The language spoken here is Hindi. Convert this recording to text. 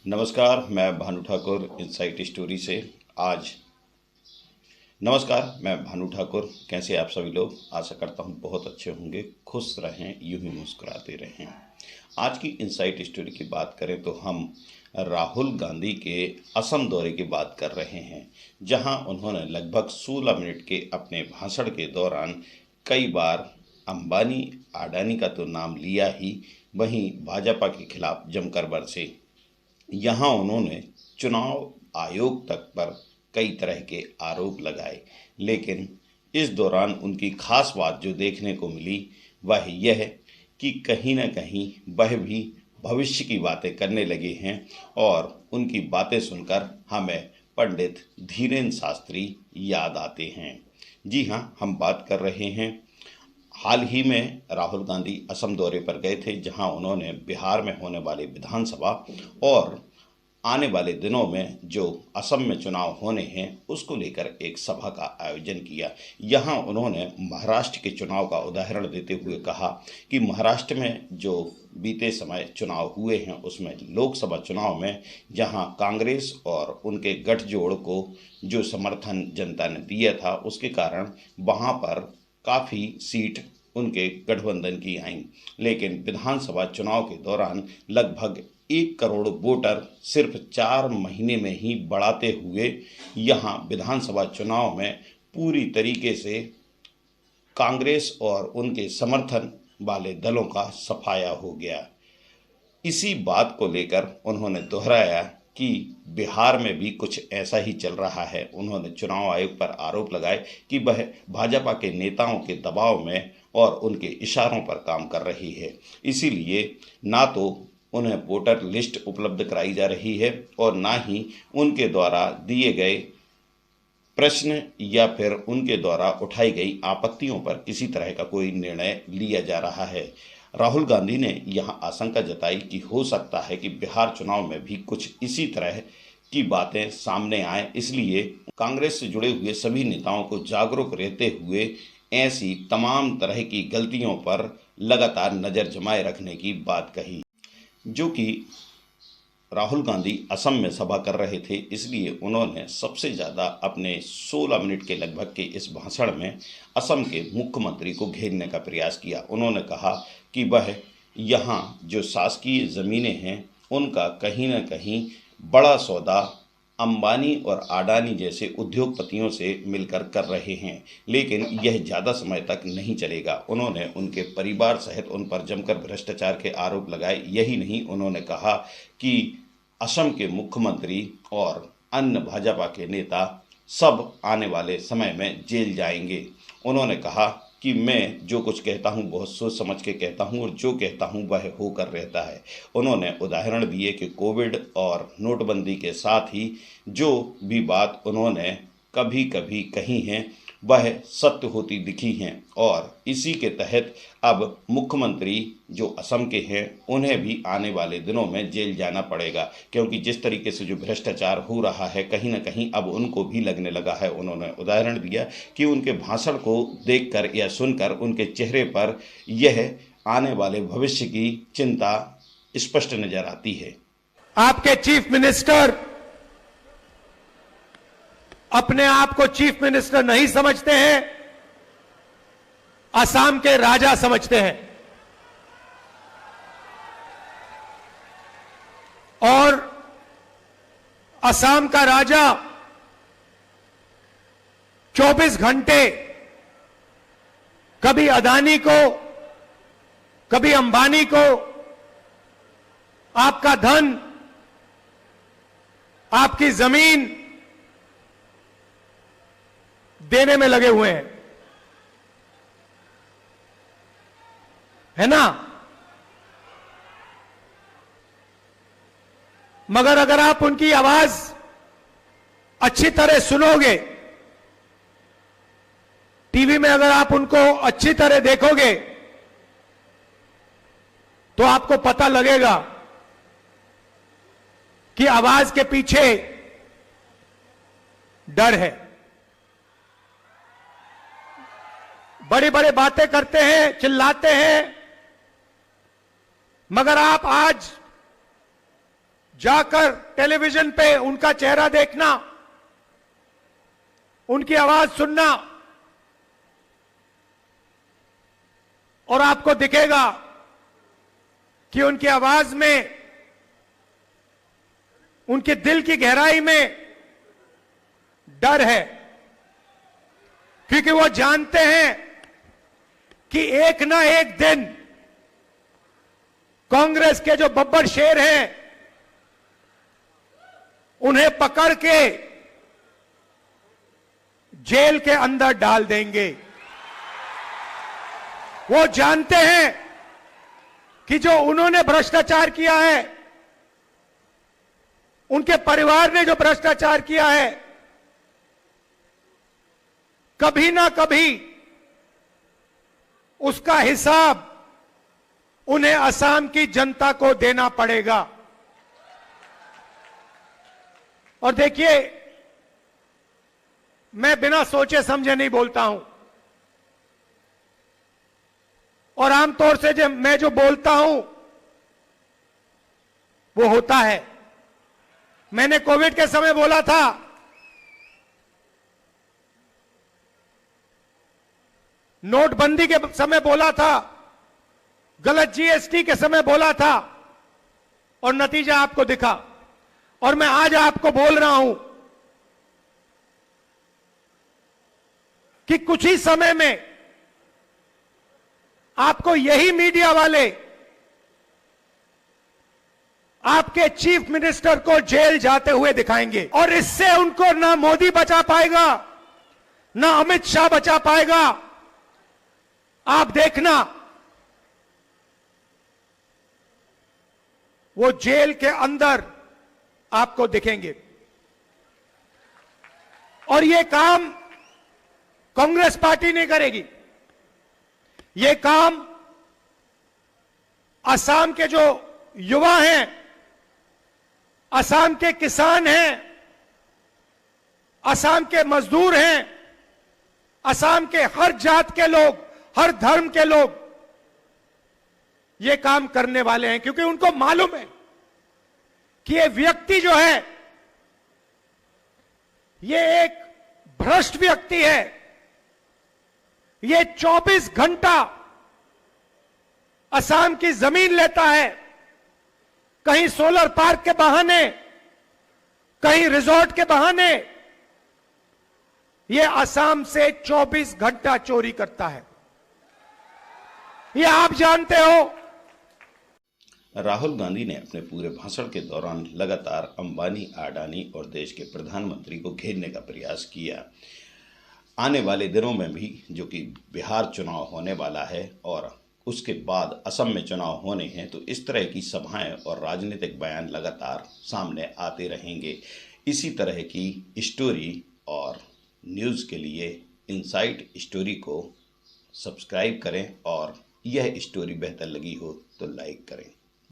नमस्कार, मैं भानु ठाकुर इनसाइट स्टोरी से आज नमस्कार, मैं भानु ठाकुर। कैसे आप सभी लोग? आशा करता हूँ बहुत अच्छे होंगे, खुश रहें, यूं ही मुस्कुराते रहें। आज की इनसाइट स्टोरी की बात करें तो हम राहुल गांधी के असम दौरे की बात कर रहे हैं, जहां उन्होंने लगभग 16 मिनट के अपने भाषण के दौरान कई बार अंबानी अडानी का तो नाम लिया ही, वहीं भाजपा के खिलाफ जमकर बरसे। यहाँ उन्होंने चुनाव आयोग तक पर कई तरह के आरोप लगाए, लेकिन इस दौरान उनकी खास बात जो देखने को मिली वह यह कि कहीं न कहीं वह भी भविष्य की बातें करने लगे हैं और उनकी बातें सुनकर हमें पंडित धीरेन्द्र शास्त्री याद आते हैं। जी हाँ, हम बात कर रहे हैं हाल ही में राहुल गांधी असम दौरे पर गए थे, जहां उन्होंने बिहार में होने वाले विधानसभा और आने वाले दिनों में जो असम में चुनाव होने हैं उसको लेकर एक सभा का आयोजन किया। यहां उन्होंने महाराष्ट्र के चुनाव का उदाहरण देते हुए कहा कि महाराष्ट्र में जो बीते समय चुनाव हुए हैं उसमें लोकसभा चुनाव में जहां कांग्रेस और उनके गठजोड़ को जो समर्थन जनता ने दिया था उसके कारण वहां पर काफ़ी सीट उनके गठबंधन की आईं, लेकिन विधानसभा चुनाव के दौरान लगभग 1 करोड़ वोटर सिर्फ 4 महीने में ही बढ़ाते हुए यहाँ विधानसभा चुनाव में पूरी तरीके से कांग्रेस और उनके समर्थन वाले दलों का सफाया हो गया। इसी बात को लेकर उन्होंने दोहराया कि बिहार में भी कुछ ऐसा ही चल रहा है। उन्होंने चुनाव आयोग पर आरोप लगाए कि वह भाजपा के नेताओं के दबाव में और उनके इशारों पर काम कर रही है, इसीलिए ना तो उन्हें वोटर लिस्ट उपलब्ध कराई जा रही है और ना ही उनके द्वारा दिए गए प्रश्न या फिर उनके द्वारा उठाई गई आपत्तियों पर किसी तरह का कोई निर्णय लिया जा रहा है। राहुल गांधी ने यहां आशंका जताई कि हो सकता है कि बिहार चुनाव में भी कुछ इसी तरह की बातें सामने आए, इसलिए कांग्रेस से जुड़े हुए सभी नेताओं को जागरूक रहते हुए ऐसी तमाम तरह की गलतियों पर लगातार नज़र जमाए रखने की बात कही। जो कि राहुल गांधी असम में सभा कर रहे थे, इसलिए उन्होंने सबसे ज़्यादा अपने 16 मिनट के लगभग के इस भाषण में असम के मुख्यमंत्री को घेरने का प्रयास किया। उन्होंने कहा कि वह यहाँ जो शासकीय ज़मीनें हैं उनका कहीं न कहीं बड़ा सौदा अंबानी और अडानी जैसे उद्योगपतियों से मिलकर कर रहे हैं, लेकिन यह ज़्यादा समय तक नहीं चलेगा। उन्होंने उनके परिवार सहित उन पर जमकर भ्रष्टाचार के आरोप लगाए। यही नहीं, उन्होंने कहा कि असम के मुख्यमंत्री और अन्य भाजपा के नेता सब आने वाले समय में जेल जाएंगे। उन्होंने कहा कि मैं जो कुछ कहता हूँ बहुत सोच समझ के कहता हूँ और जो कहता हूँ वह होकर रहता है। उन्होंने उदाहरण दिए कि कोविड और नोटबंदी के साथ ही जो भी बात उन्होंने कभी कभी कही हैं वह सत्य होती दिखी हैं और इसी के तहत अब मुख्यमंत्री जो असम के हैं उन्हें भी आने वाले दिनों में जेल जाना पड़ेगा, क्योंकि जिस तरीके से जो भ्रष्टाचार हो रहा है कहीं ना कहीं अब उनको भी लगने लगा है। उन्होंने उदाहरण दिया कि उनके भाषण को देखकर या सुनकर उनके चेहरे पर यह आने वाले भविष्य की चिंता स्पष्ट नजर आती है। आपके चीफ मिनिस्टर अपने आप को चीफ मिनिस्टर नहीं समझते हैं, असम के राजा समझते हैं। और असम का राजा 24 घंटे कभी अदानी को कभी अंबानी को आपका धन, आपकी जमीन देने में लगे हुए हैं, है ना? मगर अगर आप उनकी आवाज अच्छी तरह सुनोगे, टीवी में अगर आप उनको अच्छी तरह देखोगे तो आपको पता लगेगा कि आवाज के पीछे डर है। बड़ी बड़ी बातें करते हैं, चिल्लाते हैं, मगर आप आज जाकर टेलीविजन पे उनका चेहरा देखना, उनकी आवाज सुनना, और आपको दिखेगा कि उनकी आवाज में, उनके दिल की गहराई में डर है, क्योंकि वो जानते हैं कि एक ना एक दिन कांग्रेस के जो बब्बर शेर हैं उन्हें पकड़ के जेल के अंदर डाल देंगे। वो जानते हैं कि जो उन्होंने भ्रष्टाचार किया है, उनके परिवार ने जो भ्रष्टाचार किया है, कभी ना कभी उसका हिसाब उन्हें असम की जनता को देना पड़ेगा। और देखिए, मैं बिना सोचे समझे नहीं बोलता हूं, और आमतौर से जब मैं जो बोलता हूं वो होता है। मैंने कोविड के समय बोला था, नोटबंदी के समय बोला था, गलत जीएसटी के समय बोला था, और नतीजा आपको दिखा। और मैं आज आपको बोल रहा हूं कि कुछ ही समय में आपको यही मीडिया वाले आपके चीफ मिनिस्टर को जेल जाते हुए दिखाएंगे, और इससे उनको ना मोदी बचा पाएगा, ना अमित शाह बचा पाएगा। आप देखना, वो जेल के अंदर आपको दिखेंगे। और ये काम कांग्रेस पार्टी नहीं करेगी, ये काम असम के जो युवा हैं, असम के किसान हैं, असम के मजदूर हैं, असम के हर जात के लोग, हर धर्म के लोग ये काम करने वाले हैं, क्योंकि उनको मालूम है कि ये व्यक्ति जो है ये एक भ्रष्ट व्यक्ति है। ये 24 घंटा असम की जमीन लेता है, कहीं सोलर पार्क के बहाने, कहीं रिजॉर्ट के बहाने ये असम से 24 घंटा चोरी करता है। ये आप जानते हो। राहुल गांधी ने अपने पूरे भाषण के दौरान लगातार अंबानी, अडानी और देश के प्रधानमंत्री को घेरने का प्रयास किया। आने वाले दिनों में भी, जो कि बिहार चुनाव होने वाला है और उसके बाद असम में चुनाव होने हैं, तो इस तरह की सभाएं और राजनीतिक बयान लगातार सामने आते रहेंगे। इसी तरह की स्टोरी और न्यूज़ के लिए इनसाइट स्टोरी को सब्सक्राइब करें, और यह स्टोरी बेहतर लगी हो तो लाइक करें।